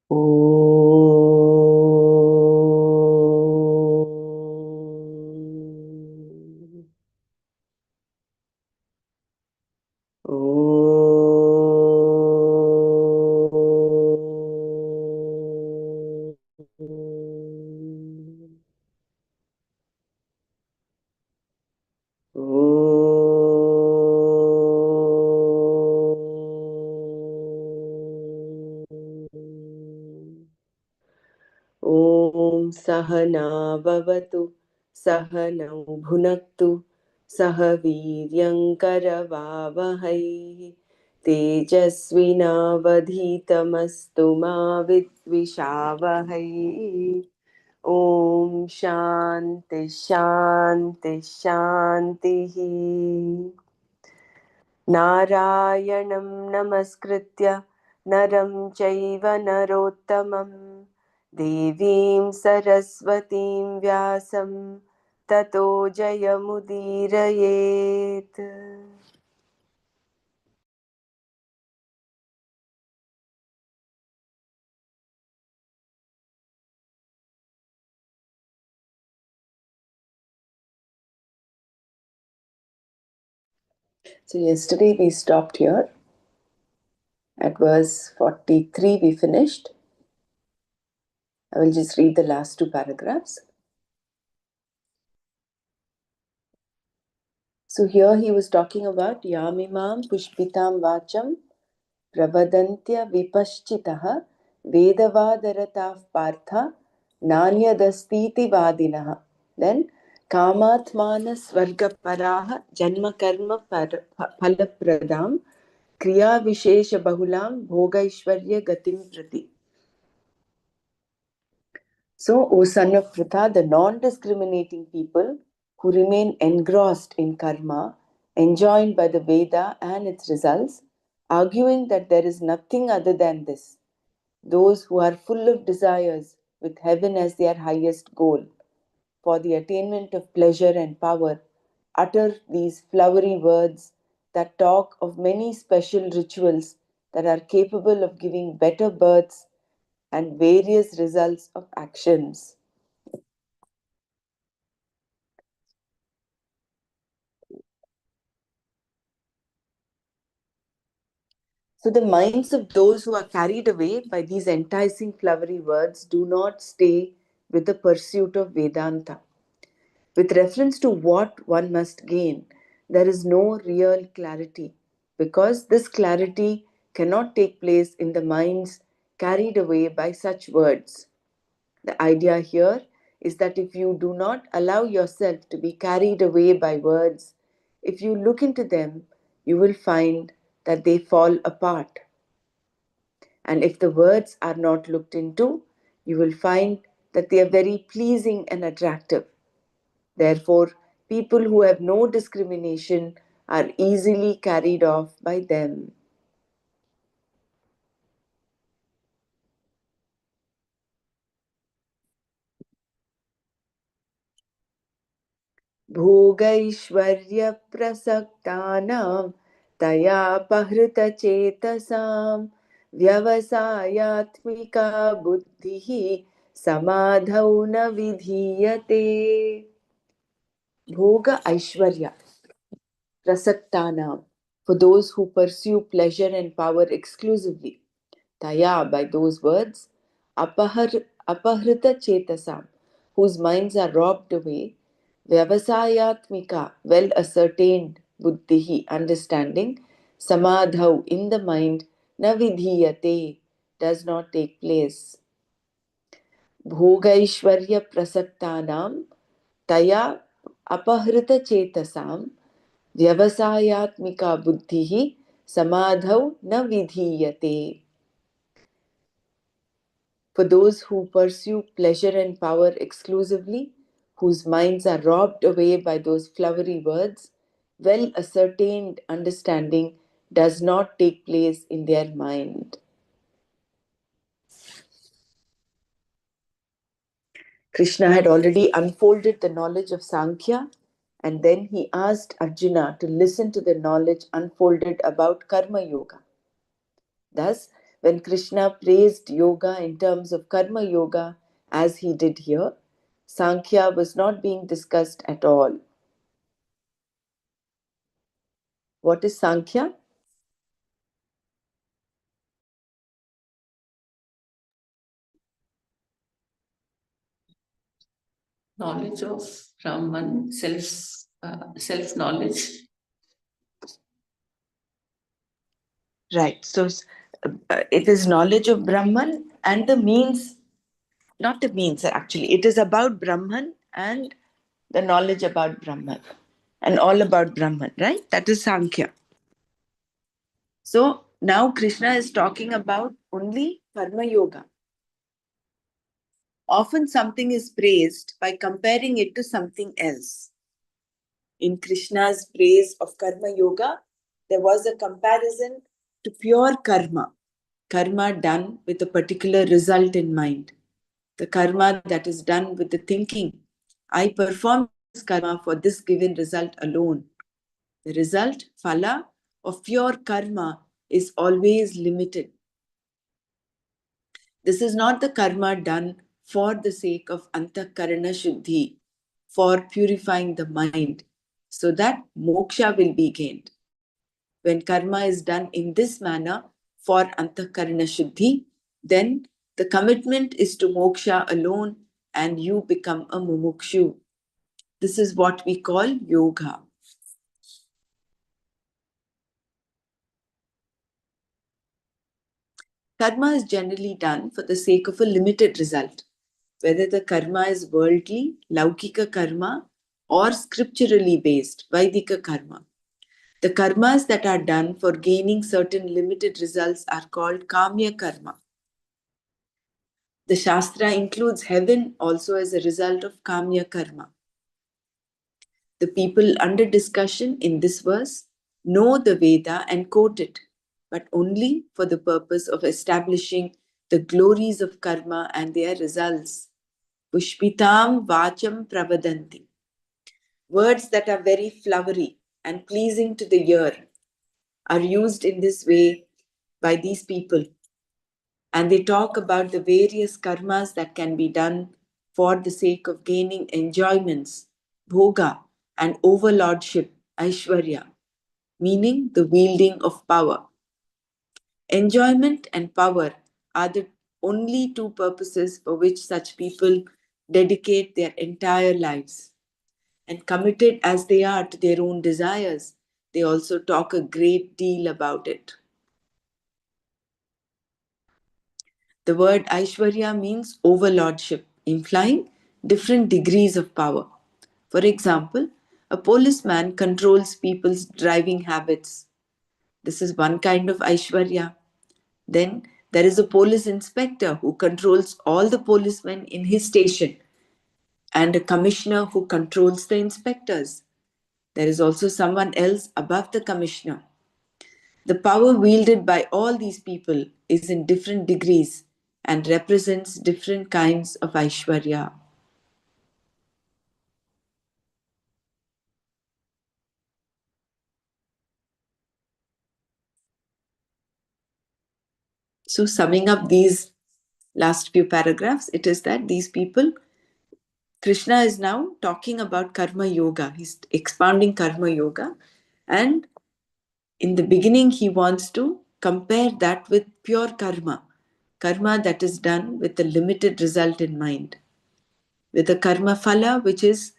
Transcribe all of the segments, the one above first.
ॐ सहना भवतु सहनौ भुनक्तु सह वीर्यं करवावहै तेजस्विनावधीतमस्तु मा विद्विषावहै ॐ शान्ति शान्ति शान्तिः नारायणं नमस्कृत्य नरं चैव नरोत्तमं देवीं सरस्वतीं व्यासं ततो जयमुदीरयेत्. So yesterday we stopped here at verse 43. We finished. I will just read the last two paragraphs. So here he was talking about Yamimam Pushpitam Vacham Pravadantya Vipaschitaha Vedavadaratav Partha Nanyadastiti Vadinaha. Then Kamatmana Swarga Paraha Janma Karma Phalapradam Kriya Vishesha Bahulam Bhogaishwarya Gatim Prati. So, O son of Pritha, the non-discriminating people who remain engrossed in karma, enjoined by the Veda and its results, arguing that there is nothing other than this. Those who are full of desires, with heaven as their highest goal, for the attainment of pleasure and power, utter these flowery words that talk of many special rituals that are capable of giving better births and various results of actions. So the minds of those who are carried away by these enticing flowery words do not stay with the pursuit of Vedanta. With reference to what one must gain, there is no real clarity, because this clarity cannot take place in the minds carried away by such words. The idea here is that if you do not allow yourself to be carried away by words, if you look into them, you will find that they fall apart. And if the words are not looked into, you will find that they are very pleasing and attractive. Therefore, people who have no discrimination are easily carried off by them. भोगैश्वर्यप्रसक्तानां तयापहृतचेतसां व्यवसायात्मिका बुद्धिः समाधौ न विधीयते. Bhoga Aishwarya Prasaktanam, for those who pursue pleasure and power exclusively. Taya, by those words. Apahrita Chetasam, whose minds are robbed away. Vyavasayatmika, well ascertained. Buddhihi, understanding. Samadhau, in the mind. Navidhiyate, does not take place. Bhogaishwarya Prasaktanam Taya Apahrita Chetasam Vyavasayatmika Buddhihi Samadhau na vidhiyate. For those who pursue pleasure and power exclusively, whose minds are robbed away by those flowery words, well ascertained understanding does not take place in their mind. Krishna had already unfolded the knowledge of Sankhya, and then he asked Arjuna to listen to the knowledge unfolded about Karma Yoga. Thus, When Krishna praised yoga in terms of karma yoga, as he did here, Sankhya was not being discussed at all. What is Sankhya? Knowledge of Brahman, self knowledge. Right. So it is knowledge of Brahman and the means, not the means actually, it is about Brahman and the knowledge about Brahman and all about Brahman, right? That is Sankhya. So now Krishna is talking about only Karma Yoga. Often something is praised by comparing it to something else. In Krishna's praise of Karma Yoga, there was a comparison to pure karma done with a particular result in mind. The karma that is done with the thinking, I perform this karma for this given result alone. The result, phala, of pure karma is always limited. This is not the karma done for the sake of antakarana shuddhi, for purifying the mind, so that moksha will be gained. When karma is done in this manner for antakarana shuddhi, then the commitment is to moksha alone and you become a mumukshu. This is what we call yoga. Karma is generally done for the sake of a limited result, whether the karma is worldly, laukika karma, or scripturally based, Vaidika karma. The karmas that are done for gaining certain limited results are called kamya karma. The Shastra includes heaven also as a result of kamya karma. The people under discussion in this verse know the Veda and quote it, but only for the purpose of establishing the glories of karma and their results. Pushpitam vacham pravadanti. Words that are very flowery and pleasing to the ear are used in this way by these people. And they talk about the various karmas that can be done for the sake of gaining enjoyments, bhoga, and overlordship, Aishwarya, meaning the wielding of power. Enjoyment and power are the only two purposes for which such people dedicate their entire lives. And committed as they are to their own desires, they also talk a great deal about it. The word Aishwarya means overlordship, implying different degrees of power. For example, a policeman controls people's driving habits. This is one kind of Aishwarya. Then there is a police inspector who controls all the policemen in his station, and a commissioner who controls the inspectors. There is also someone else above the commissioner. The power wielded by all these people is in different degrees and represents different kinds of Aishwarya. So, summing up these last few paragraphs, it is that these people, Krishna is now talking about karma yoga. He's expounding karma yoga. And in the beginning, he wants to compare that with pure karma that is done with a limited result in mind, with a karma phala which is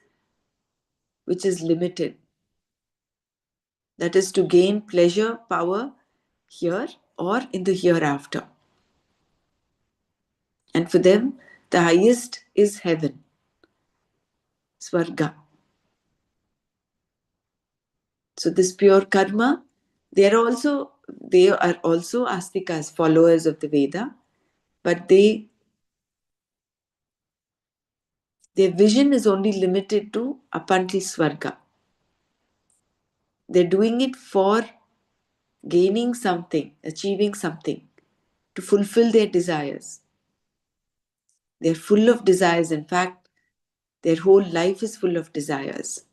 limited. That is to gain pleasure, power here or in the hereafter. And for them, the highest is heaven, Swarga. So this pure karma, they are also astikas, followers of the Veda, but their vision is only limited to up until Swarga. They're doing it for gaining something, achieving something, to fulfill their desires. They're full of desires. In fact, their whole life is full of desires.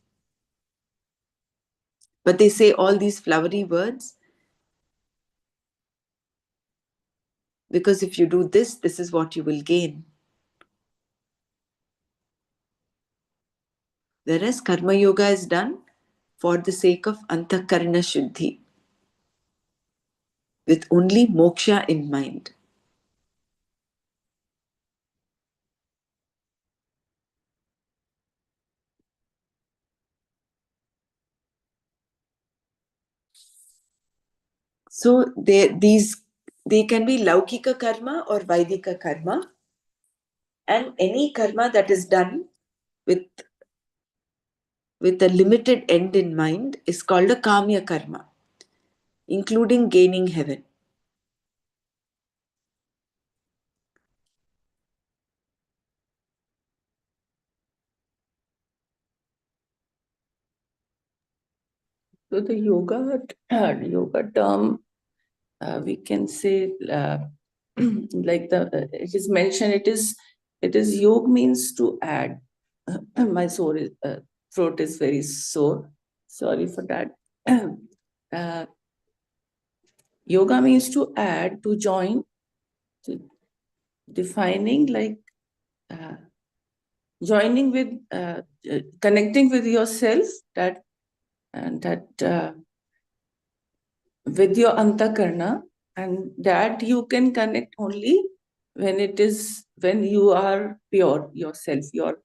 But they say all these flowery words Because if you do this, this is what you will gain. Whereas Karma Yoga is done for the sake of Antakarana Shuddhi, with only moksha in mind. So they can be Laukika karma or Vaidika karma, and any karma that is done with a limited end in mind is called a Kamya karma, including gaining heaven. So the yoga term, we can say, like it is mentioned, it is yog means to add. My throat is very sore. Sorry for that. uh, Yoga means to add, to join, to defining, like uh, joining with, connecting with yourself, that and that with your antakarna, and that you can connect only when you are pure yourself, your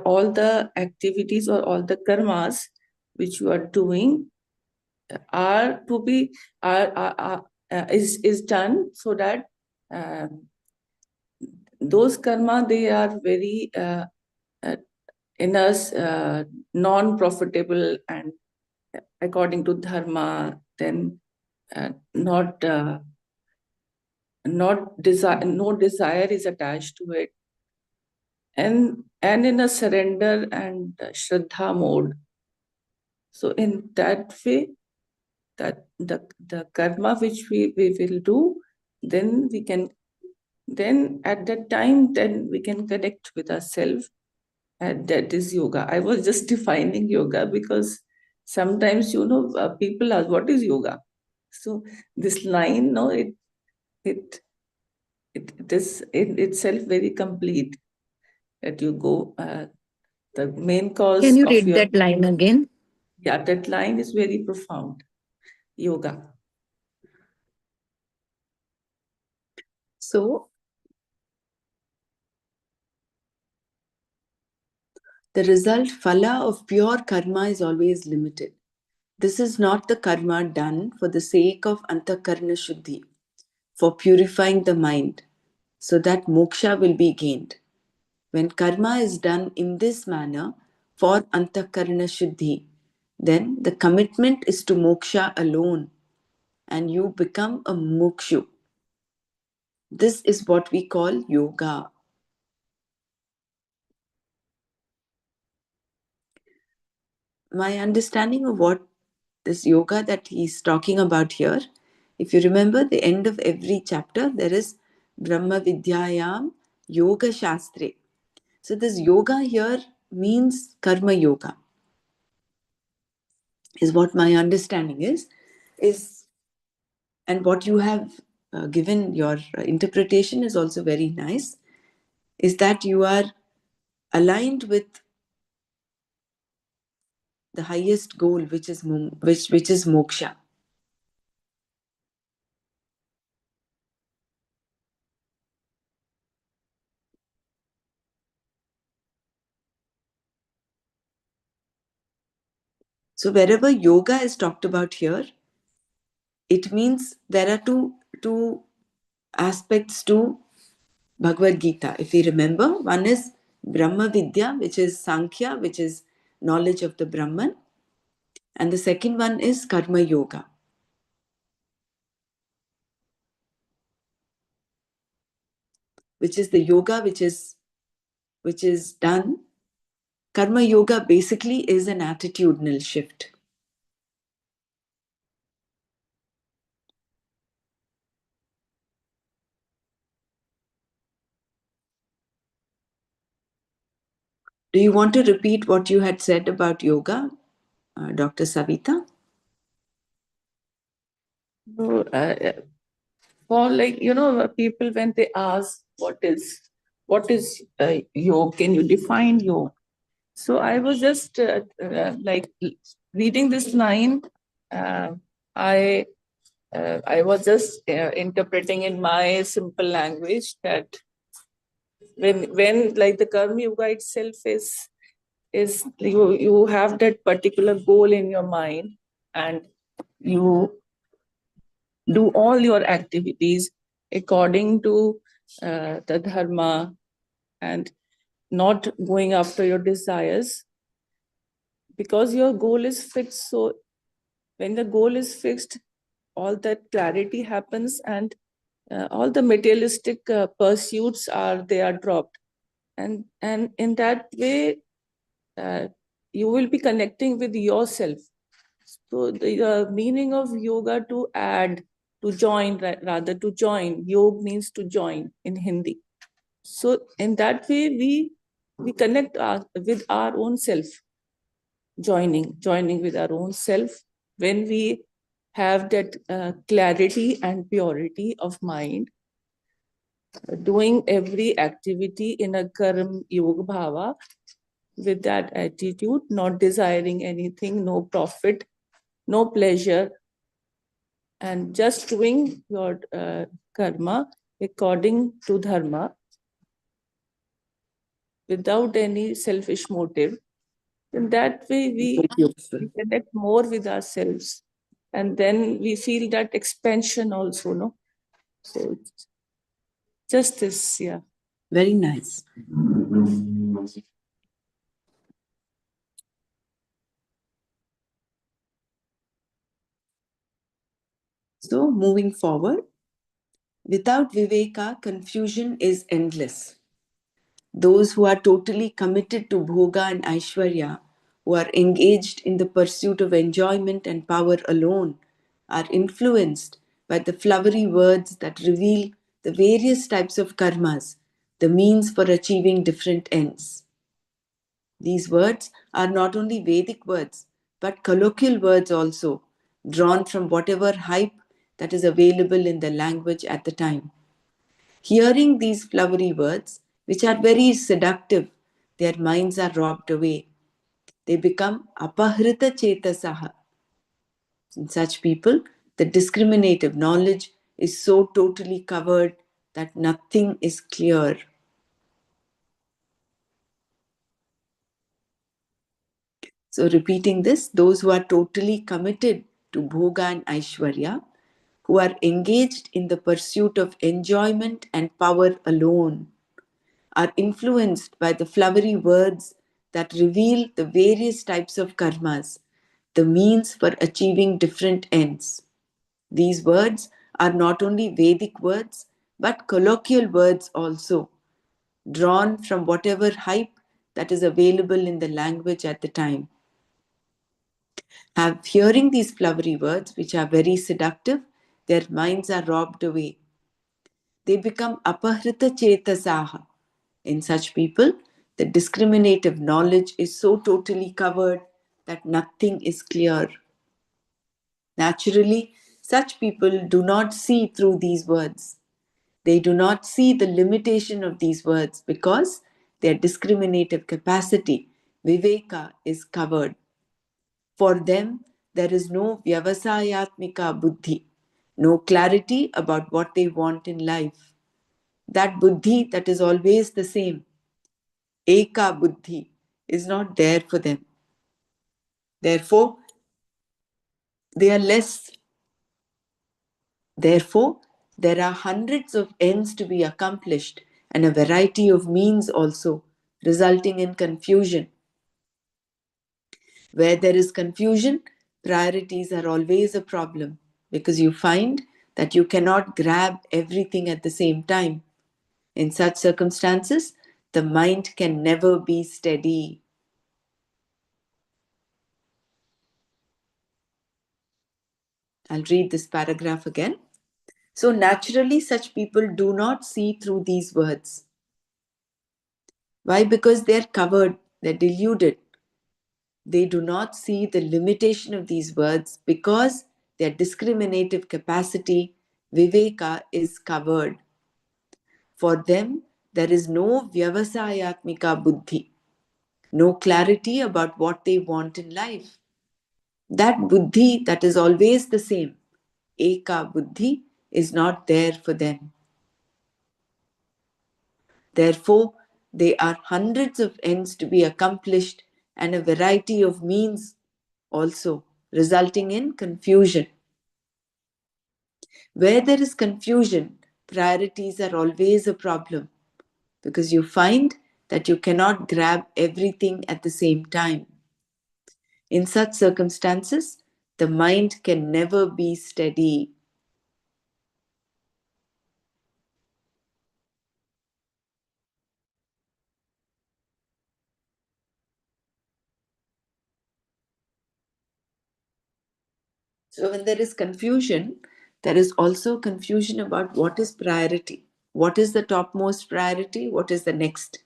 all the activities or all the karmas which you are doing are to be is done, so that uh, those karma, they are very uh, in us non-profitable, and according to dharma, then not desire, no desire is attached to it, and in a surrender and shraddha mode. So in that way, that the karma which we will do, then we can, then at that time, then we can connect with ourselves, and that is yoga. I was just defining yoga because sometimes, people ask, what is yoga? So this line, no, it it is in itself very complete, that you go, the main Can cause you of read your, that line again? yeah, that line is very profound. Yoga. So the result, phala of pure karma, is always limited. This is not the karma done for the sake of antakarna shuddhi, for purifying the mind, so that moksha will be gained. When karma is done in this manner for antakarna shuddhi, then the commitment is to moksha alone, and you become a mukshu. This is what we call yoga. My understanding of what this yoga that he's talking about here, if you remember the end of every chapter, there is Brahma Vidyayam Yoga Shastre. So this yoga here means karma yoga, is what my understanding is, and what you have given your interpretation is also very nice, is that you are aligned with the highest goal, which is which is moksha. So wherever yoga is talked about here, it means there are two aspects to Bhagavad Gita. If we remember, one is Brahma Vidya, which is Sankhya, which is knowledge of the Brahman, and the second one is Karma Yoga, which is the yoga which is done. Karma Yoga basically is an attitudinal shift. Do you want to repeat what you had said about yoga, Dr. Savita? So, for like people when they ask what is yoga, can you define yoga? So I was just like reading this line. Uh, I I was just interpreting in my simple language that when like the karma yoga itself is you have that particular goal in your mind, and you do all your activities according to the dharma, and not going after your desires because your goal is fixed. So when the goal is fixed, all that clarity happens, and all the materialistic pursuits are they are dropped, and in that way uh, you will be connecting with yourself. So the meaning of yoga to add, to join, rather to join. Yog means to join in Hindi. So in that way we connect with our own self, joining with our own self. When we have that clarity and purity of mind, doing every activity in a karm yoga bhava, with that attitude, not desiring anything, no profit, no pleasure, and just doing your karma according to dharma without any selfish motive. In that way, we connect more with ourselves, and then we feel that expansion also, no? So just this, yeah. Very nice. So, moving forward, without Viveka, confusion is endless. Those who are totally committed to Bhoga and Aishwarya, who are engaged in the pursuit of enjoyment and power alone, are influenced by the flowery words that reveal the various types of karmas, the means for achieving different ends. These words are not only Vedic words, but colloquial words also, drawn from whatever hype that is available in the language at the time. Hearing these flowery words, which are very seductive, their minds are robbed away. They become apahrita chetasaha. In such people, the discriminative knowledge is so totally covered that nothing is clear. So, repeating this, those who are totally committed to Bhoga and Aishwarya, who are engaged in the pursuit of enjoyment and power alone, are influenced by the flowery words that reveal the various types of karmas, the means for achieving different ends. These words are not only Vedic words, but colloquial words also, drawn from whatever hype that is available in the language at the time. Hearing these flowery words, which are very seductive, their minds are robbed away. They become apahrita chetasaha. In such people, the discriminative knowledge is so totally covered that nothing is clear. Naturally, such people do not see through these words. They do not see the limitation of these words because their discriminative capacity, viveka, is covered. For them, there is no vyavasayatmika buddhi, no clarity about what they want in life. That buddhi that is always the same, eka buddhi, is not there for them. Therefore, they are less. Therefore, there are hundreds of ends to be accomplished and a variety of means also, resulting in confusion. Where there is confusion, priorities are always a problem because you find that you cannot grab everything at the same time. In such circumstances, the mind can never be steady. I'll read this paragraph again. So, naturally, such people do not see through these words. Why? Because they're covered, they're deluded. They do not see the limitation of these words because their discriminative capacity, viveka, is covered. For them, there is no vyavasayatmika buddhi, no clarity about what they want in life. That buddhi that is always the same, eka buddhi, is not there for them. Therefore, there are hundreds of ends to be accomplished and a variety of means also, resulting in confusion. Where there is confusion, priorities are always a problem because you find that you cannot grab everything at the same time. In such circumstances, the mind can never be steady. So, when there is confusion, there is also confusion about what is priority. What is the topmost priority? What is the next?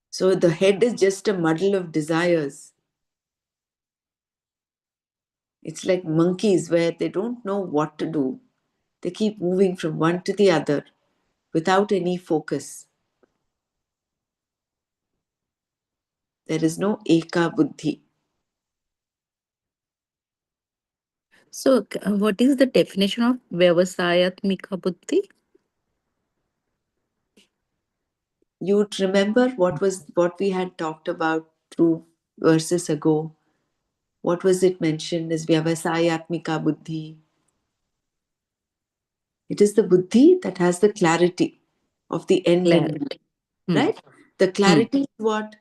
So, the head is just a muddle of desires. It's like monkeys where they don't know what to do. They keep moving from one to the other without any focus. There is no eka buddhi. So, what is the definition of Vyavasayatmika Buddhi? You'd remember what we had talked about through verses ago. What was it mentioned as vyavasayatmika buddhi? It is the buddhi that has the clarity of the end in mind, Clarity. Hmm. right? The Hmm. clarity is what?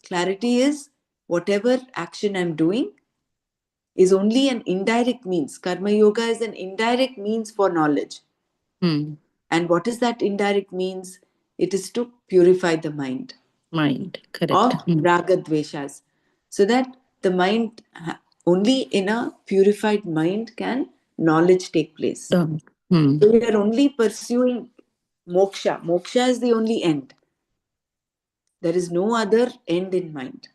Clarity is whatever action I'm doing is only an indirect means. Karma yoga is an indirect means for knowledge. Hmm. And what is that indirect means? It is to purify the mind Mind. of Correct. Hmm. raga dveshas, so that the mind, only in a purified mind can knowledge take place. Um, hmm. So we are only pursuing moksha. Moksha is the only end. There is no other end in mind.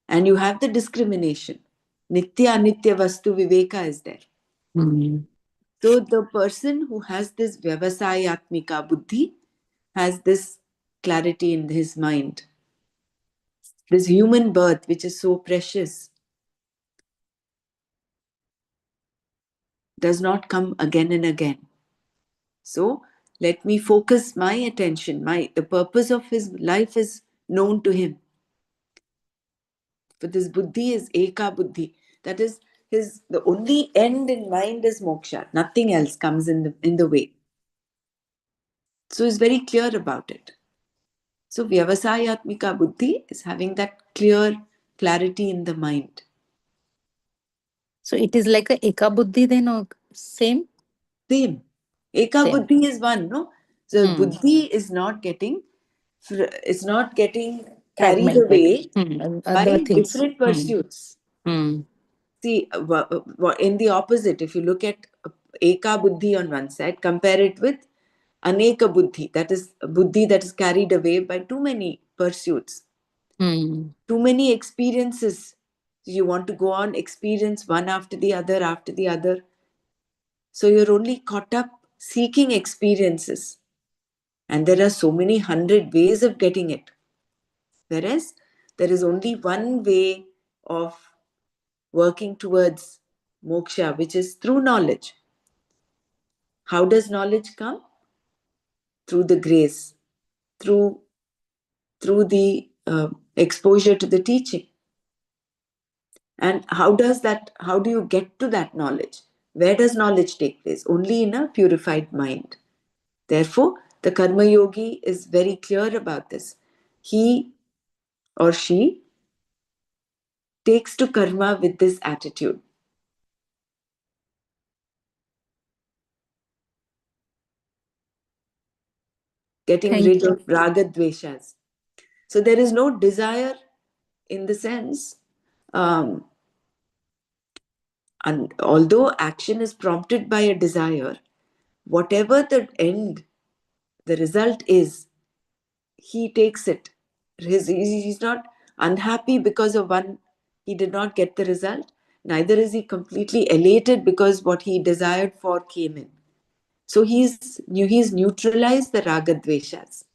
And you have the discrimination. Nitya anitya vastu viveka is there. Hmm. So the person who has this vyavasayatmika buddhi has this clarity in his mind. This human birth, which is so precious, does not come again and again. So let me focus my attention. The purpose of his life is known to him. For this buddhi is eka buddhi. That is the only end in mind is moksha. Nothing else comes in the way. So he's very clear about it. So vyavasayatmika buddhi is having that clear clarity in the mind. So, it is like a Eka Buddhi then, or same? Same. Eka Same. buddhi is one, no? So Hmm. buddhi is not getting, it's not getting carried Fragmented. away Hmm. And other by things. different Hmm. pursuits. Hmm. See, in the opposite, if you look at eka buddhi on one side, compare it with aneka buddhi, that is a buddhi that is carried away by too many pursuits, Hmm. too many experiences. You want to go on experience one after the other after the other. So you're only caught up seeking experiences. And there are so many hundred ways of getting it. Whereas there is only one way of working towards moksha, which is through knowledge. How does knowledge come? Through the grace, through the exposure to the teaching. And how do you get to that knowledge? Where does knowledge take place? Only in a purified mind. Therefore, the karma yogi is very clear about this. He or she takes to karma with this attitude, getting Thank rid you. of raga dveshas. So there is no desire in the sense, um, and although action is prompted by a desire, whatever the end, the result is, he takes it. He's not unhappy because of one, he did not get the result. Neither is he completely elated because what he desired for came in. So he's neutralized the raga dveshas.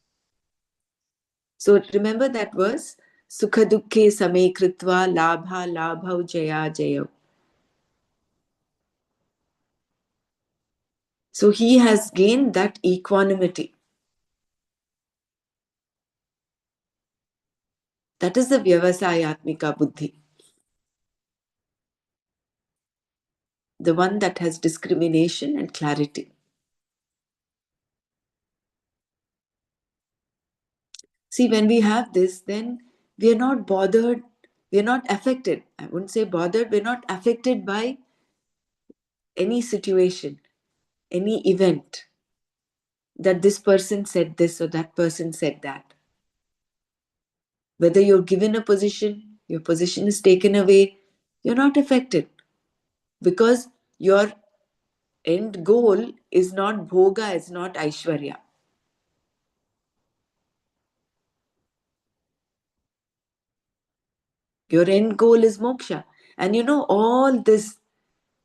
So remember that verse, Sukha dukkhe same kritva labha labhau jaya jaya. So he has gained that equanimity. That is the Vyavasayatmika Buddhi. The one that has discrimination and clarity. See, when we have this, then we are not bothered, we are not affected. I wouldn't say bothered, we're not affected by any situation, any event, that this person said this or that person said that. Whether you're given a position, your position is taken away, you're not affected because your end goal is not bhoga, it's not Aishwarya. Your end goal is moksha. And all this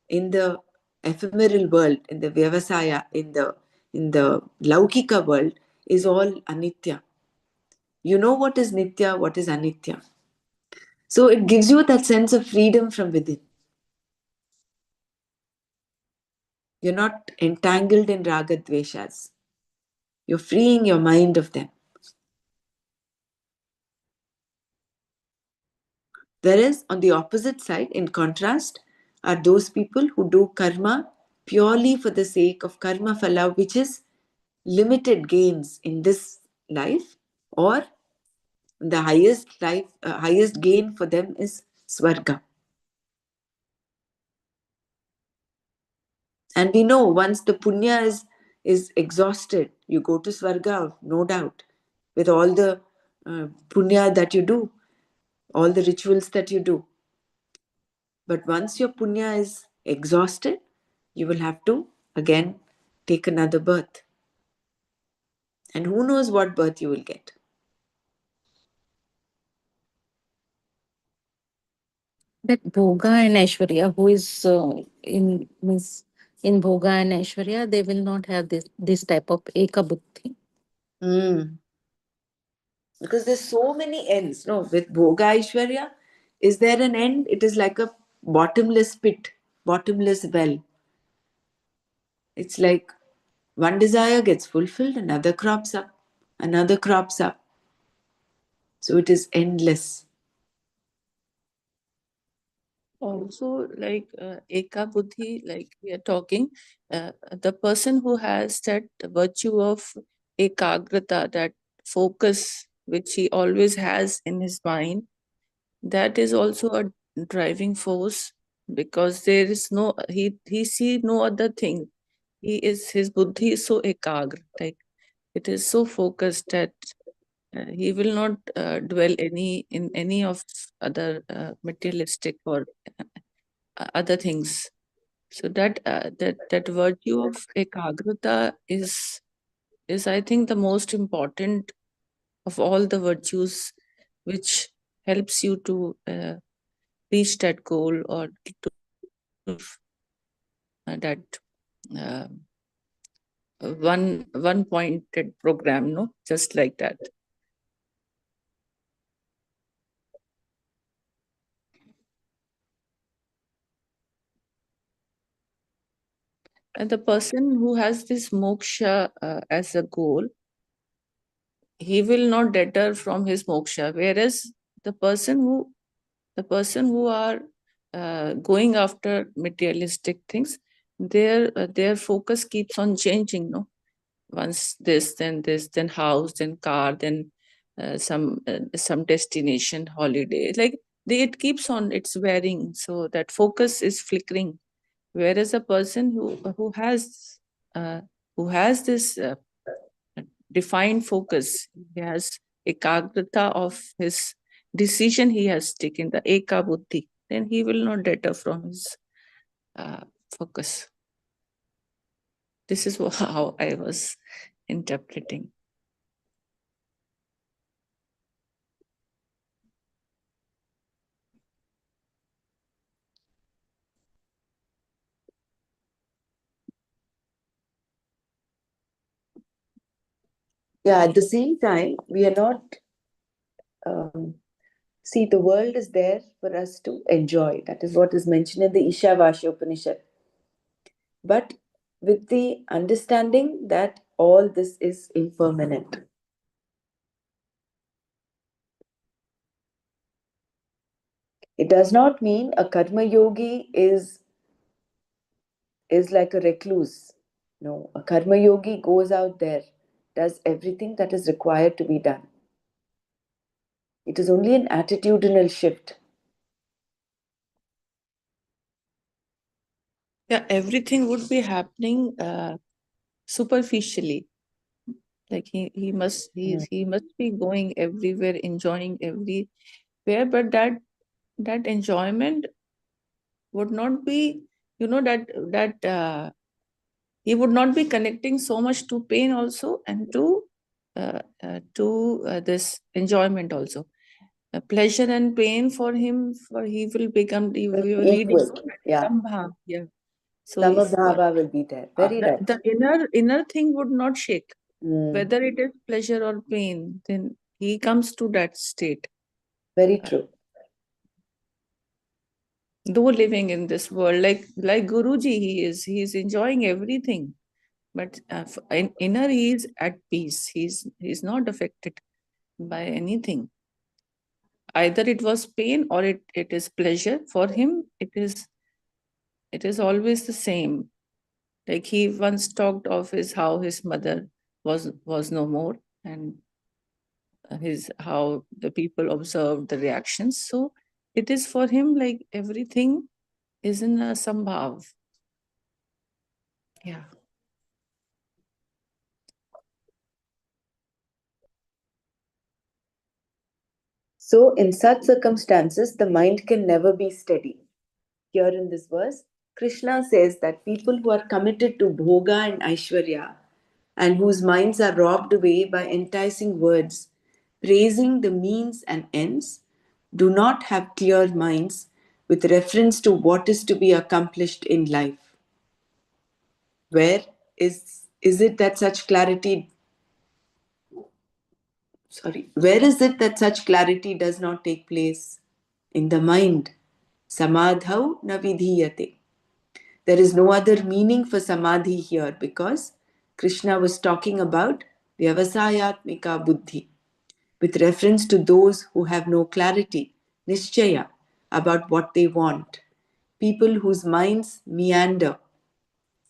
in the ephemeral world, in the Vyavasaya, in the Laukika world, is all anitya. You know what is nitya, what is anitya. So it gives you that sense of freedom from within. You're not entangled in raga dveshas. You're freeing your mind of them. Whereas on the opposite side, in contrast, are those people who do karma purely for the sake of karma phala, which is limited gains in this life, or the highest gain for them is swarga. And we know once the punya is exhausted, you go to swarga, no doubt, with all the punya that you do, all the rituals that you do. But once your punya is exhausted, you will have to again take another birth. And who knows what birth you will get. That Bhoga and Aishwarya, who is in Bhoga and Aishwarya, they will not have this type of Eka Buddhi. Mm. Because there's so many ends. No, with Bhoga Aishwarya, is there an end? It is like a bottomless pit, bottomless well. It's like one desire gets fulfilled, another crops up, another crops up. So it is endless. Also, like Eka Buddhi, like we are talking, the person who has that virtue of ekagrata, that focus which he always has in his mind, that is also a driving force, because there is no, he see no other thing. His buddhi is so ekagra, like it is so focused that he will not dwell in any of other materialistic or other things. So that virtue of ekagrata is I think the most important of all the virtues, which helps you to reach that goal, or to that uh, one pointed program, no, just like that. And the person who has this moksha as a goal, he will not deter from his moksha, whereas the person who are going after materialistic things, their focus keeps on changing, no, once this, then house, then car, then some destination, holiday, like it keeps on, it's varying, so that focus is flickering. Whereas a person uh, who has this defined focus, he has ekagrata of his decision he has taken, the eka buddhi, then he will not deter from his uh, focus. This is how I was interpreting. Yeah, at the same time, we are not, um, see, the world is there for us to enjoy. That is what is mentioned in the Ishavasya Upanishad. But with the understanding that all this is impermanent. It does not mean a karma yogi is like a recluse. No, a karma yogi goes out there, does everything that is required to be done. It is only an attitudinal shift. Yeah, everything would be happening superficially. Like he must be going everywhere, enjoying everywhere, but that enjoyment would not be, you know, that he would not be connecting so much to pain also, and to this enjoyment also. Pleasure and pain for him, for he will become, we will read Equal. about Yeah. sambha. Yeah. So if Samabhava will be there. Very right. the inner thing would not shake, Mm, whether it is pleasure or pain, then he comes to that state. very Uh, true. though living in this world, like Guruji, he is enjoying everything, but in inner he is at peace. He's not affected by anything. Either it was pain or it is pleasure. For him, it is always the same. Like he once talked of his how his mother was no more, and his how the people observed the reactions. So it is for him like everything is in a sambhav. Yeah. So, in such circumstances, the mind can never be steady. Here in this verse, Krishna says that people who are committed to bhoga and aishwarya and whose minds are robbed away by enticing words, praising the means and ends, do not have clear minds with reference to what is to be accomplished in life. Where is it that such clarity, where is it that such clarity does not take place? In the mind. Samadhau na vidhiyate. There is no other meaning for samadhi here because Krishna was talking about vyavasayatmika buddhi with reference to those who have no clarity, nishchaya, about what they want, people whose minds meander.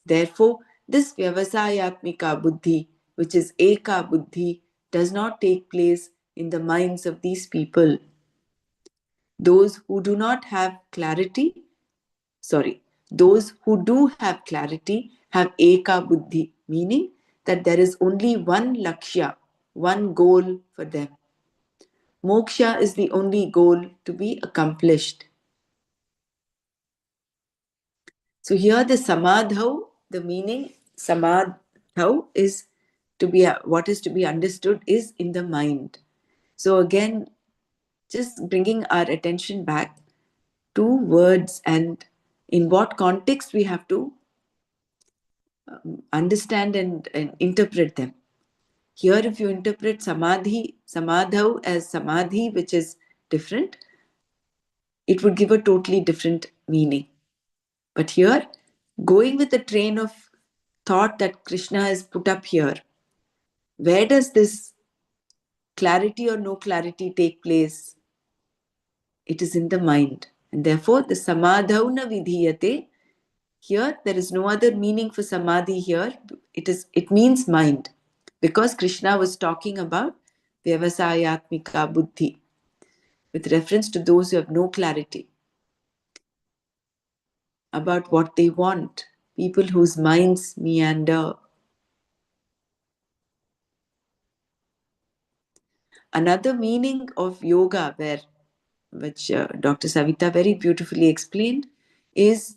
Therefore, this vyavasayatmika buddhi, which is eka buddhi, does not take place in the minds of these people. Those who do not have clarity, those who do have clarity have eka buddhi, meaning that there is only one lakshya, one goal for them. Moksha is the only goal to be accomplished. So here the samadhau, the meaning samadhau is to be what is to be understood is in the mind. So again, just bringing our attention back to words and in what context we have to understand and interpret them. Here, if you interpret samadhau as samadhi, which is different, it would give a totally different meaning. But here, going with the train of thought that Krishna has put up here, where does this clarity or no clarity take place? It is in the mind. And therefore, the samadhauna vidhiyate, here there is no other meaning for samadhi here. It means mind. Because Krishna was talking about vyavasayatmika buddhi with reference to those who have no clarity about what they want, people whose minds meander. Another meaning of yoga, which Dr. Savita very beautifully explained, is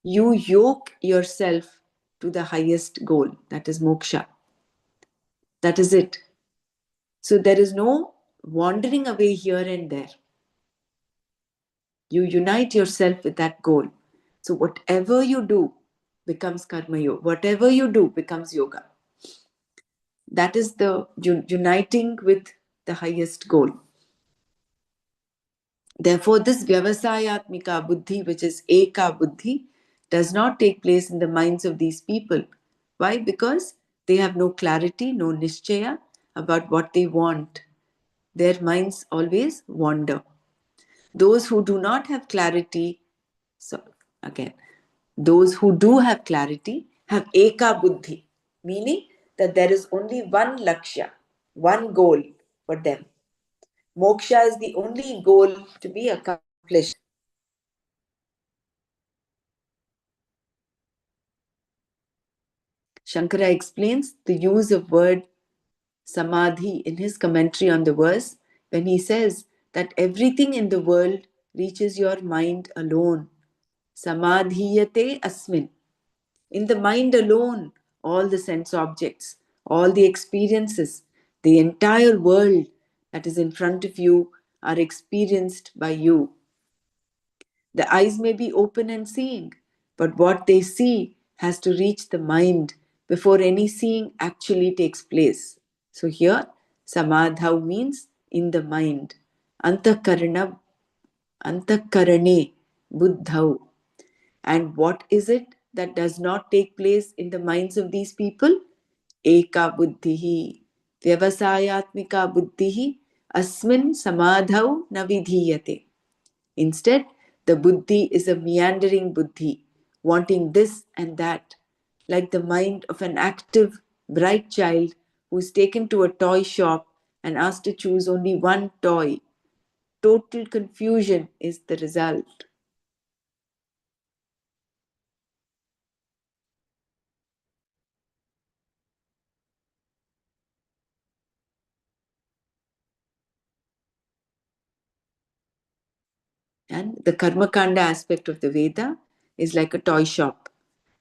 you yoke yourself to the highest goal, that is moksha. That is it. So there is no wandering away here and there. You unite yourself with that goal. So whatever you do becomes karma yoga. Whatever you do becomes yoga. That is the uniting with the highest goal. Therefore, this Vyavasayatmika Buddhi, which is Eka Buddhi, does not take place in the minds of these people. Why? Because they have no clarity, no nishchaya about what they want. Their minds always wander. Those who do not have clarity, so again, those who do have clarity have Eka Buddhi, meaning that there is only one Lakshya, one goal for them. Moksha is the only goal to be accomplished. Shankara explains the use of word samadhi in his commentary on the verse when he says that everything in the world reaches your mind alone. Samadhiyate asmin. In the mind alone, all the sense objects, all the experiences, the entire world that is in front of you are experienced by you. The eyes may be open and seeing, but what they see has to reach the mind before any seeing actually takes place. So here, samadhau means in the mind. Antakarana, antakarane, buddhau. And what is it that does not take place in the minds of these people? Eka buddhihi, vyavasayatmika buddhihi, asmin samadhau navidhiyate. Instead, the buddhi is a meandering buddhi, wanting this and that, like the mind of an active, bright child who is taken to a toy shop and asked to choose only one toy. Total confusion is the result. And the Karma Kanda aspect of the Veda is like a toy shop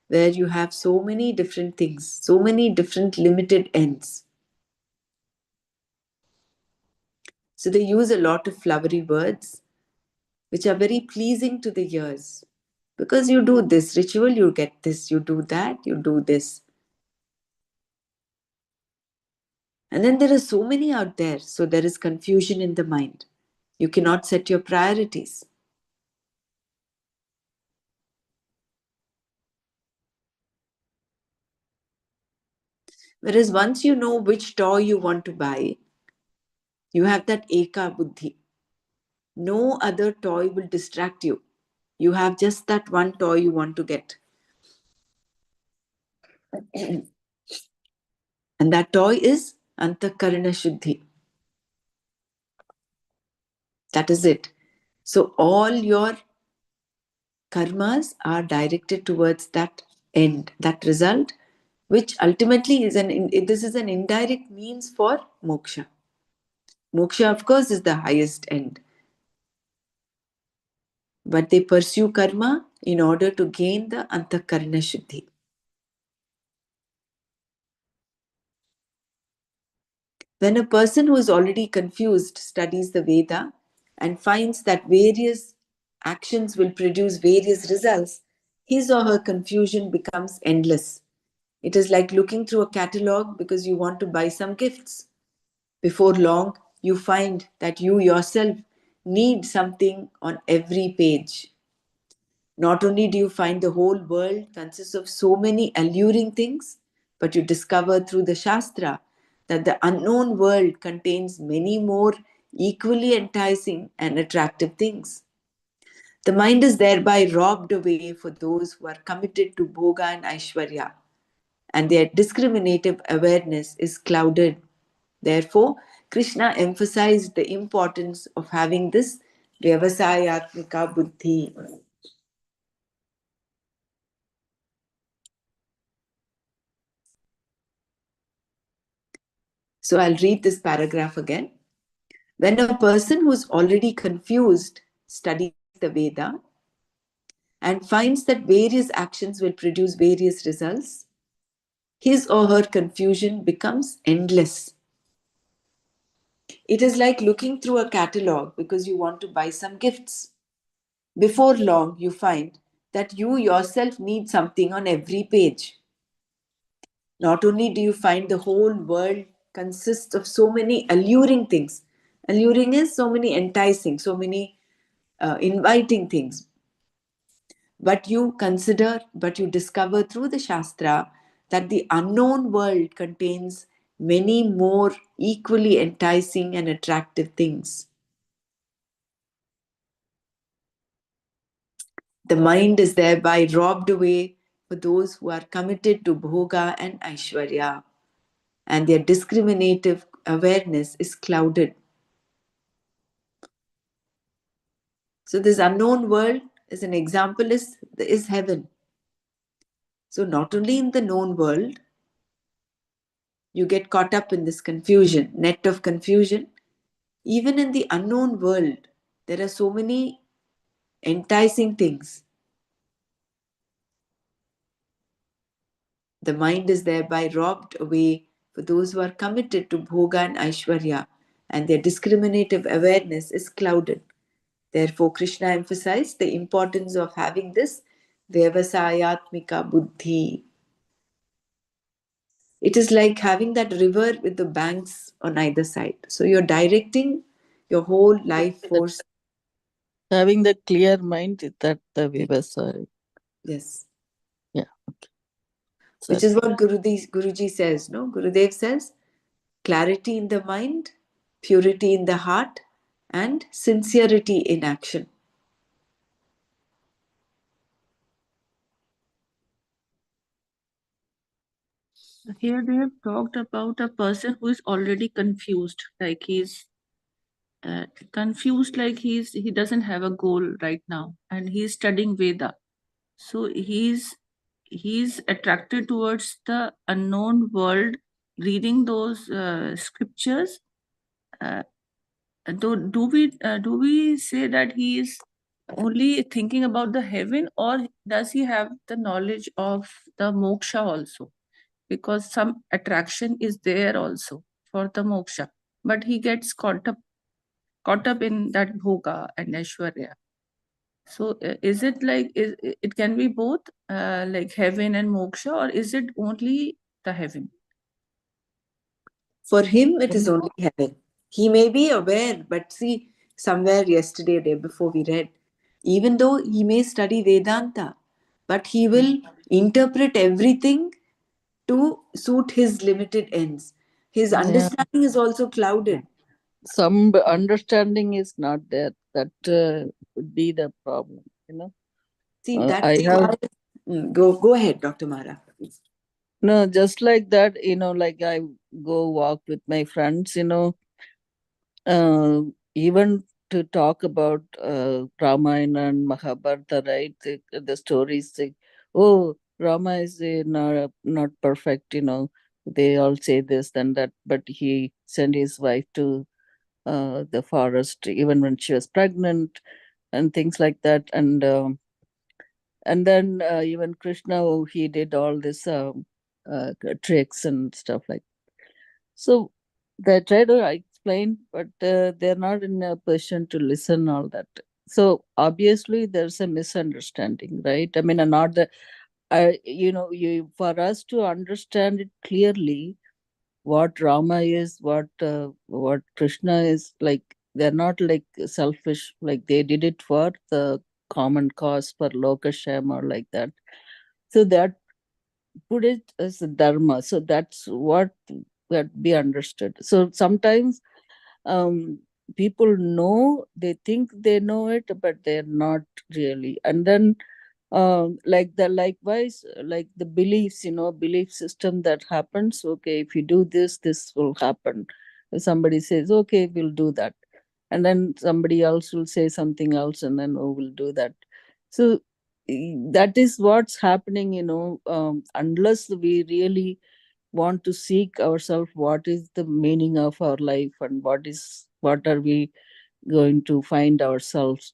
where you have so many different things, so many different limited ends. So they use a lot of flowery words which are very pleasing to the ears. Because you do this ritual, you get this, you do that, you do this. And then there are so many out there, so there is confusion in the mind. You cannot set your priorities. Whereas once you know which toy you want to buy, you have that Eka Buddhi. No other toy will distract you. You have just that one toy you want to get. And that toy is Antakarana Shuddhi. That is it. So all your karmas are directed towards that end, that result, which ultimately is this is an indirect means for moksha. Moksha, of course, is the highest end. But they pursue karma in order to gain the antakarana shuddhi. When a person who is already confused studies the Veda and finds that various actions will produce various results, his or her confusion becomes endless. It is like looking through a catalog because you want to buy some gifts. Before long, you find that you yourself need something on every page. Not only do you find the whole world consists of so many alluring things, but you discover through the Shastra that the unknown world contains many more equally enticing and attractive things. The mind is thereby robbed away for those who are committed to Bhoga and Aishwarya, and their discriminative awareness is clouded. Therefore, Krishna emphasized the importance of having this Vyavasayatmika Buddhi. So I'll read this paragraph again. When a person who's already confused studies the Veda and finds that various actions will produce various results, his or her confusion becomes endless. It is like looking through a catalog because you want to buy some gifts. Before long, you find that you yourself need something on every page. Not only do you find the whole world consists of so many alluring things, alluring is so many enticing, so many inviting things, but you discover through the Shastra that the unknown world contains many more equally enticing and attractive things. The mind is thereby robbed away for those who are committed to bhoga and aishwarya, and their discriminative awareness is clouded. So, this unknown world, as an example, is heaven. So, not only in the known world, you get caught up in this confusion, net of confusion, even in the unknown world, there are so many enticing things. The mind is thereby robbed away for those who are committed to bhoga and aishwarya, and their discriminative awareness is clouded. Therefore, Krishna emphasized the importance of having this vyavasayatmika buddhi. It is like having that river with the banks on either side. So you're directing your whole life force. Having the clear mind, is that the Vivasari? Yes. Yeah. Okay. Which Sorry. is what Guruji says, no? Gurudev says, clarity in the mind, purity in the heart, and sincerity in action. Here they have talked about a person who is already confused, like he's confused, like he doesn't have a goal right now, and he's studying Veda. So he's attracted towards the unknown world, reading those scriptures. Uh, do we say that he is only thinking about the heaven, or does he have the knowledge of the moksha also? Because some attraction is there also for the moksha, but he gets caught up in that bhoga and aishwarya. So is it like it can be both, like heaven and moksha, or is it only the heaven? For him, it is only heaven. He may be aware, but see, somewhere yesterday, day before we read, even though he may study Vedanta, but he will interpret everything to suit his limited ends. His Yeah, understanding is also clouded. some understanding is not there. That would be the problem. You know, See, that I have requires. Go ahead, Dr. Mara. no just like that. Like I go walk with my friends. Uh, Even to talk about Ramayana and Mahabharata, right? The stories, oh, Rama is not perfect, They all say this and that, but he sent his wife to the forest even when she was pregnant and things like that. And then even Krishna, oh, he did all this tricks and stuff like. So they try to explain, but they're not in a position to listen all that. So obviously there's a misunderstanding, right? I mean, not the, you for us to understand it clearly, what Rama is, what Krishna is like. They're not like selfish, like they did it for the common cause for Lokasham or like that. So that put it as a dharma. So that's what that be understood. So sometimes um, people know, they think they know it, but they're not really. And then like the likewise, like the beliefs, belief system that happens. Okay, if you do this, this will happen. If somebody says, okay, we'll do that, and then somebody else will say something else, and then oh, we'll do that. So that is what's happening, unless we really want to seek ourselves what is the meaning of our life and what are we going to find ourselves.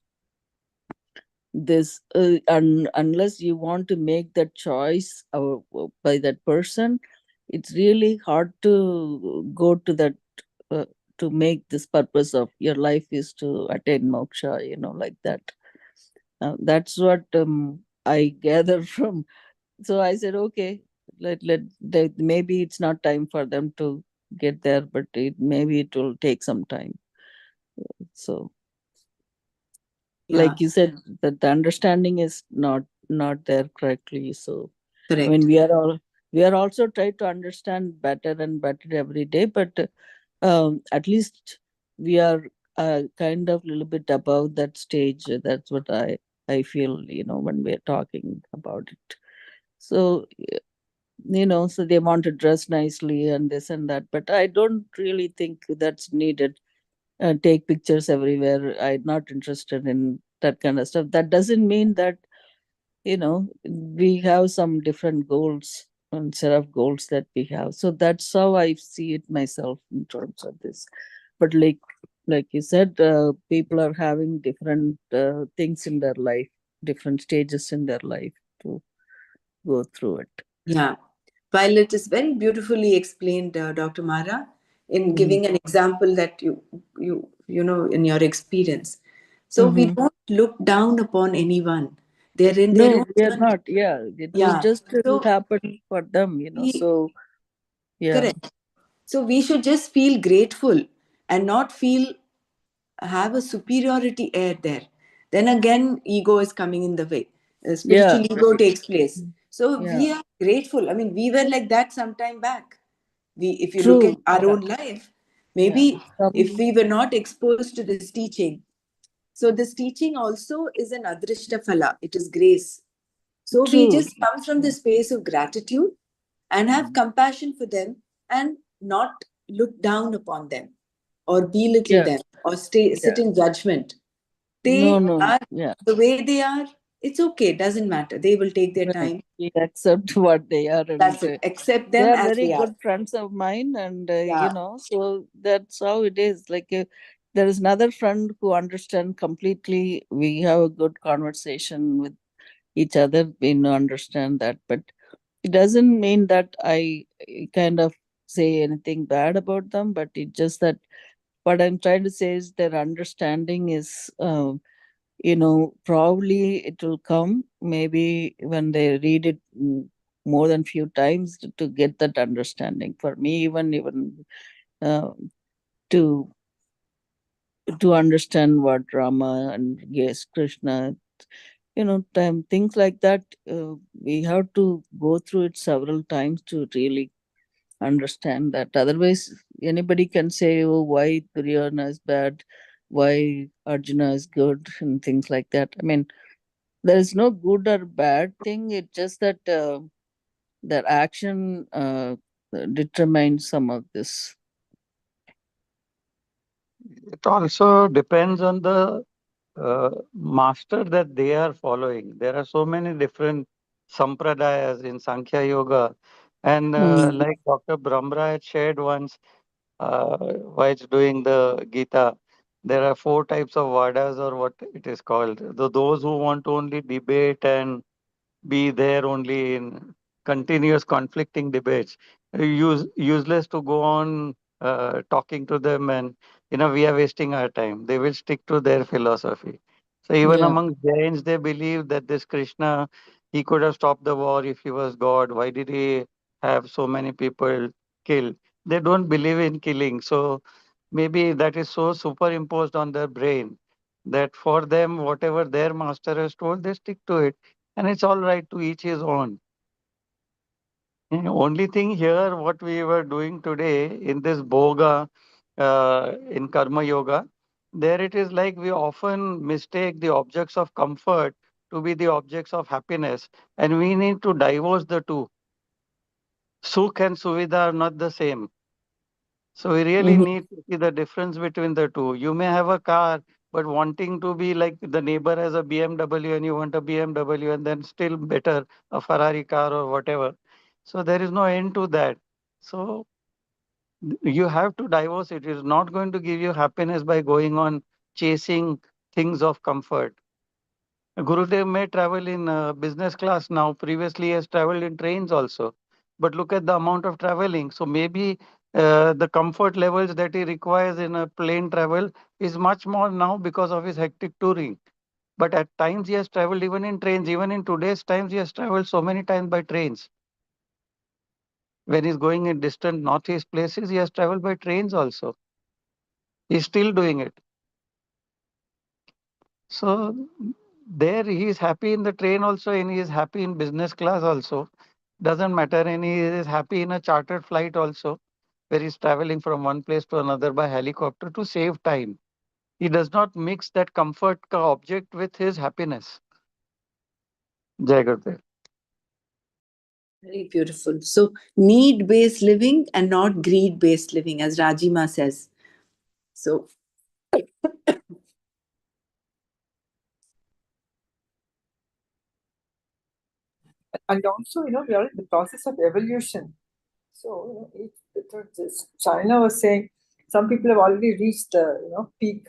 This unless you want to make that choice by that person, it's really hard to go to that, uh, to make this purpose of your life is to attain moksha, like that. That's what I gather from. So I said, okay, maybe it's not time for them to get there, but maybe it will take some time. So, Yeah, like you said, that the understanding is not there correctly. So, I mean, correct. we are also trying to understand better and better every day, but at least we are kind of a little bit above that stage. That's what I feel, when we're talking about it. So, so they want to dress nicely and this and that, but I don't really think that's needed. Take pictures everywhere. I'm not interested in that kind of stuff. That doesn't mean that, we have some different goals and set of goals that we have. So that's how I see it myself in terms of this. But like you said, people are having different things in their life, different stages in their life to go through it. Yeah. While it is very beautifully explained, Dr. Mara, in Mm-hmm. giving an example that you know in your experience. So we Mm-hmm. don't look down upon anyone. They're in their No, own we are journey. not. Yeah, it was Yeah. just So happened for them. we So yeah, correct. So we should just feel grateful and not feel have a superiority air there. Then again, ego is coming in the way. yeah, Spiritual ego takes place. So yeah. we are grateful. I mean, we were like that some time back. If you look at True. our Yeah, own life, yeah. maybe if Some we were not exposed to this teaching, so this teaching also is an adrishta phala. It is grace. So we true. just come from the space of gratitude and have compassion for them and not look down upon them or belittle Yeah, them or stay sit yeah. in judgment. No, They no. are Yeah. the way they are. It's okay, doesn't matter. They will take their Right. time. We accept what they are, and That's it. Accept they them are as very they are. good friends of mine, and Yeah. so that's how it is. Like there is another friend who understands completely. We have a good conversation with each other. We understand that, but it doesn't mean that I kind of say anything bad about them. But it's just that what I'm trying to say is their understanding is. Probably it will come maybe when they read it more than few times to get that understanding. For me, even uh, to understand what Rama and yes, Krishna, things like that, we have to go through it several times to really understand that. Otherwise, anybody can say, "Oh, why Duryodhana is bad, why Arjuna is good," and things like that. I mean, there is no good or bad thing. It's just that their action determines some of this. It also depends on the master that they are following. There are so many different sampradayas in Sankhya Yoga. And Mm. like Dr. Brahmra had shared once, while doing the Gita, there are four types of vadas, or what it is called. Those who want to only debate and be there only in continuous conflicting debates. Useless to go on talking to them, and we are wasting our time. They will stick to their philosophy. So even Yeah, among Jains, they believe that this Krishna, he could have stopped the war if he was God. Why did he have so many people killed? They don't believe in killing. So maybe that is so superimposed on their brain that for them, whatever their master has told, they stick to it, and it's all right, to each his own. Only thing here, what we were doing today in this boga, in karma yoga, there it is like we often mistake the objects of comfort to be the objects of happiness, and we need to divorce the two. Sukh and suvidha are not the same. So we really hmm, need to see the difference between the two. You may have a car, but wanting to be like the neighbor has a BMW and you want a BMW, and then still better a Ferrari car or whatever. So there is no end to that. So you have to divorce it. It is not going to give you happiness by going on chasing things of comfort. Gurudev may travel in business class now. Previously, he has traveled in trains also. But look at the amount of traveling. So maybe the comfort levels that he requires in a plane travel is much more now because of his hectic touring. But at times he has traveled even in trains. Even in today's times, he has traveled so many times by trains. When he's going in distant northeast places, he has traveled by trains also. He's still doing it. So there he is happy in the train also, and he is happy in business class also. Doesn't matter, and he is happy in a chartered flight also, where he's traveling from one place to another by helicopter to save time. He does not mix that comfort object with his happiness. Jai Gurudev. Very beautiful. So, need based living and not greed based living, as Rajima says. So, and also, we are in the process of evolution. So, China was saying some people have already reached the peak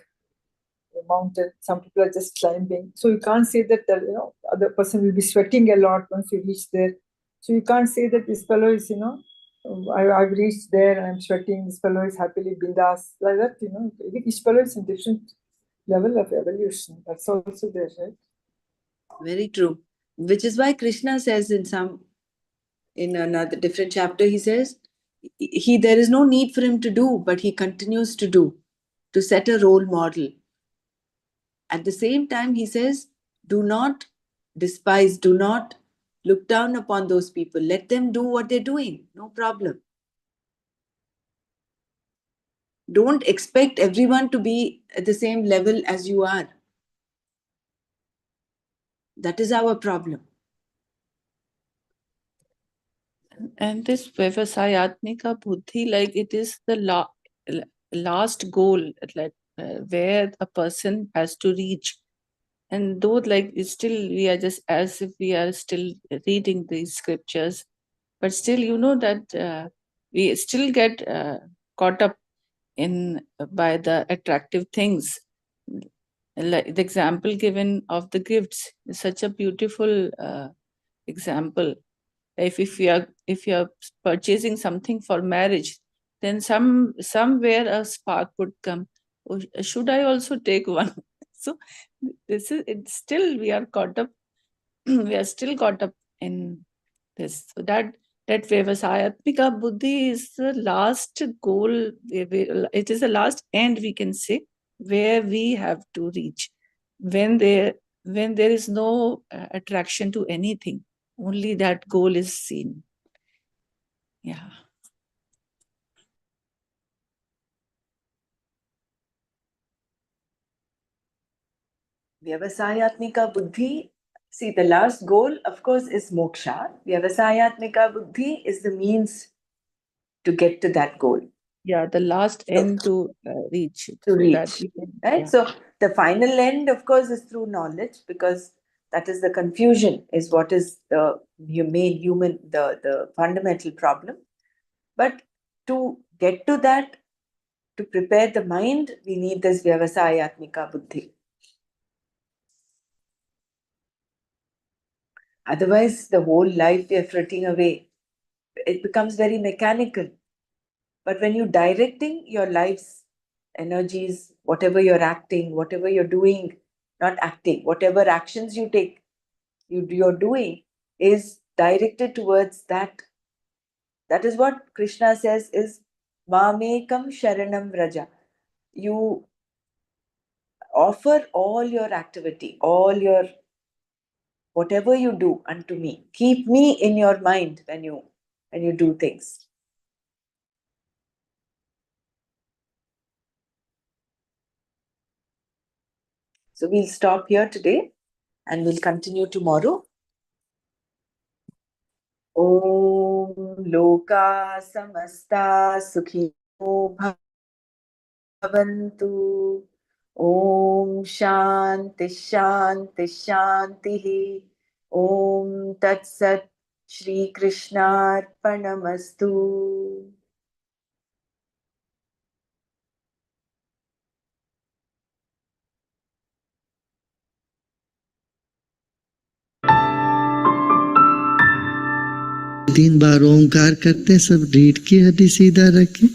mountain. Some people are just climbing. So you can't say that the other person will be sweating a lot once you reach there. So you can't say that this fellow is I've reached there and I'm sweating. This fellow is happily bindas like that. Each fellow is in different level of evolution. That's also there, right? very true. Which is why Krishna says in another different chapter, he says, there is no need for him to do, but he continues to do, to set a role model. At the same time, he says, do not despise, do not look down upon those people. Let them do what they're doing. No problem. Don't expect everyone to be at the same level as you are. That is our problem. And this Vyavasayatmika Buddhi, like it is the last goal, like where a person has to reach. And though like it's still, we are just as if we are still reading these scriptures, but still, that we still get caught up in by the attractive things. Like the example given of the gifts is such a beautiful example. If you are purchasing something for marriage, then somewhere a spark would come. Oh, should I also take one? So this is, it's still, we are caught up we are still caught up in this. So that Vyavasayatmika Buddhi is the last goal. It is the last end, we can say, where we have to reach when there is no attraction to anything. Only that goal is seen. Yeah. Vyavasayatmika Buddhi, see, the last goal, of course, is moksha. Vyavasayatmika Buddhi is the means to get to that goal. Yeah, the last end to reach it. To So that reach. we can, Right? yeah. So the final end, of course, is through knowledge, because that is the confusion, is what is the main human, the fundamental problem. But to get to that, to prepare the mind, we need this Vyavasayatmika Buddhi. Otherwise, the whole life we are fritting away. It becomes very mechanical. But when you're directing your life's energies, whatever you're acting, whatever you're doing, not acting, whatever actions you take, you're doing is directed towards that. That is what Krishna says is Mamekam Sharanam Vraja. You offer all your activity, all your whatever you do unto me. Keep me in your mind when you do things. So we'll stop here today and we'll continue tomorrow. Om Loka Samasta Sukhino Bhavantu. Om Shanti Shanti Shanti. Om Tat Sat Shri Krishna Arpanamastu. तीन बार ओंकार करते हैं, सब रीढ़ की हड्डी सीधा रखें।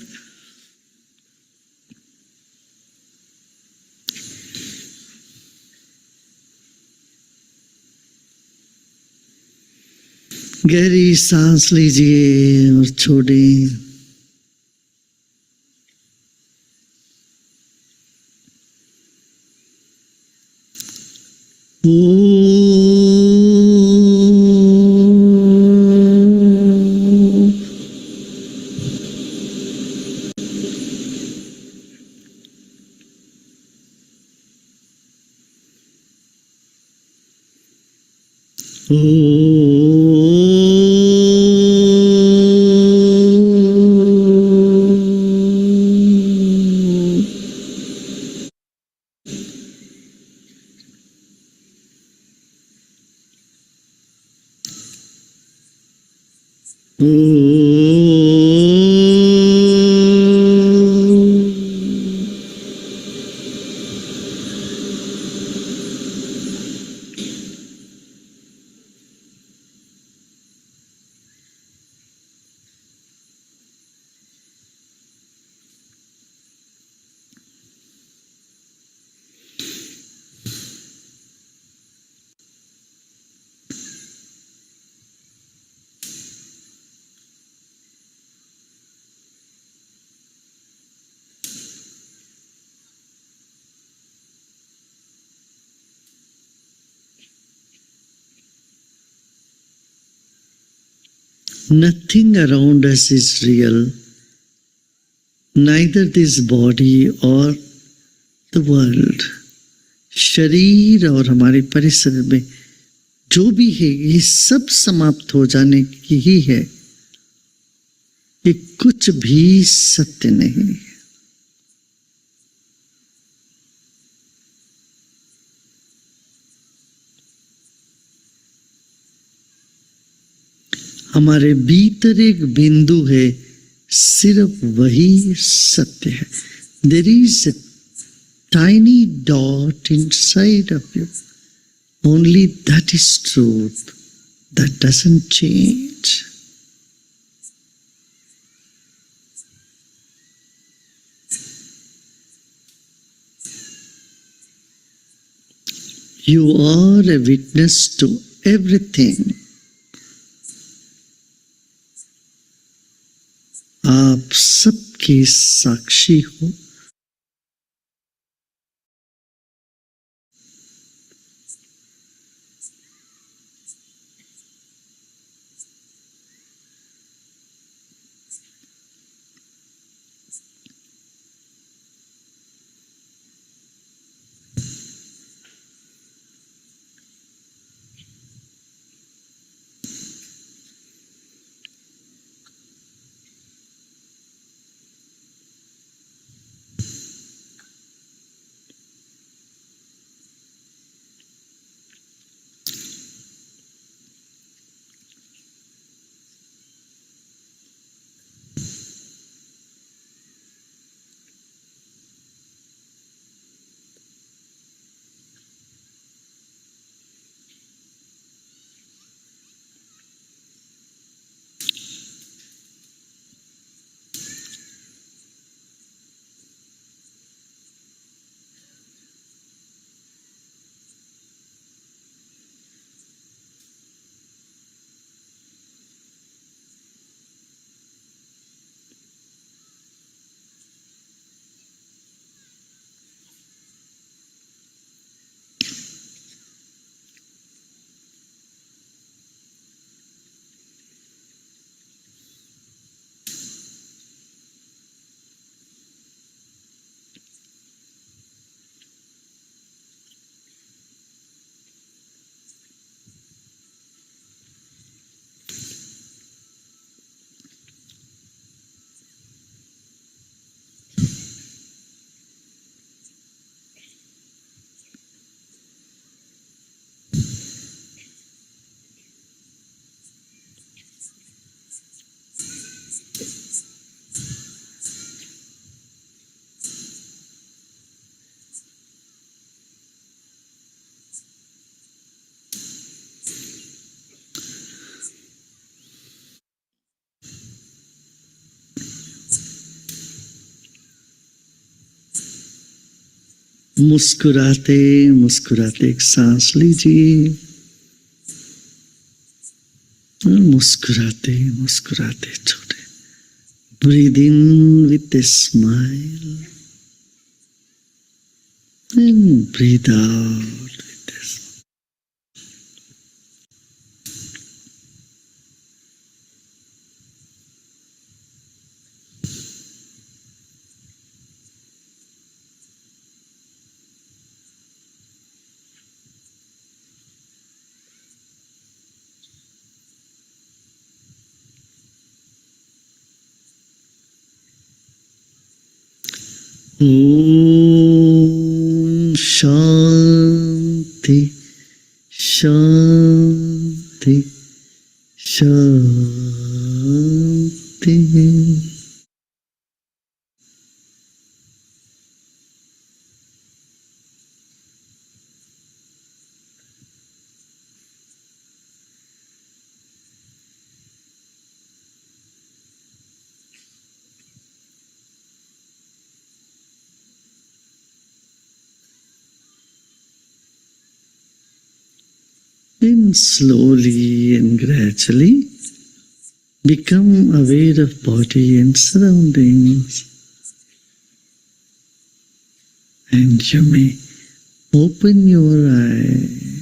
गहरी सांस लीजिए और छोड़ें। Nothing around us is real, neither this body or the world. शरीर और हमारे परिसर में जो भी है ये सब समाप्त हो जाने की ही है। ये कुछ भी सत्य नहीं। हमारे भीतर एक बिंदु है, सिर्फ वही सत्य है। There is a tiny dot inside of you. Only that is truth. That doesn't change. You are a witness to everything. आप सबके साक्षी हो। मुस्कुराते मुस्कुराते एक सांस लीजिए। मुस्कुराते मुस्कुराते छोड़े. Breathe in with a smile and breathe out with a smile. Om Shanti Shanti Shanti. Then slowly and gradually become aware of body and surroundings. And you may open your eyes.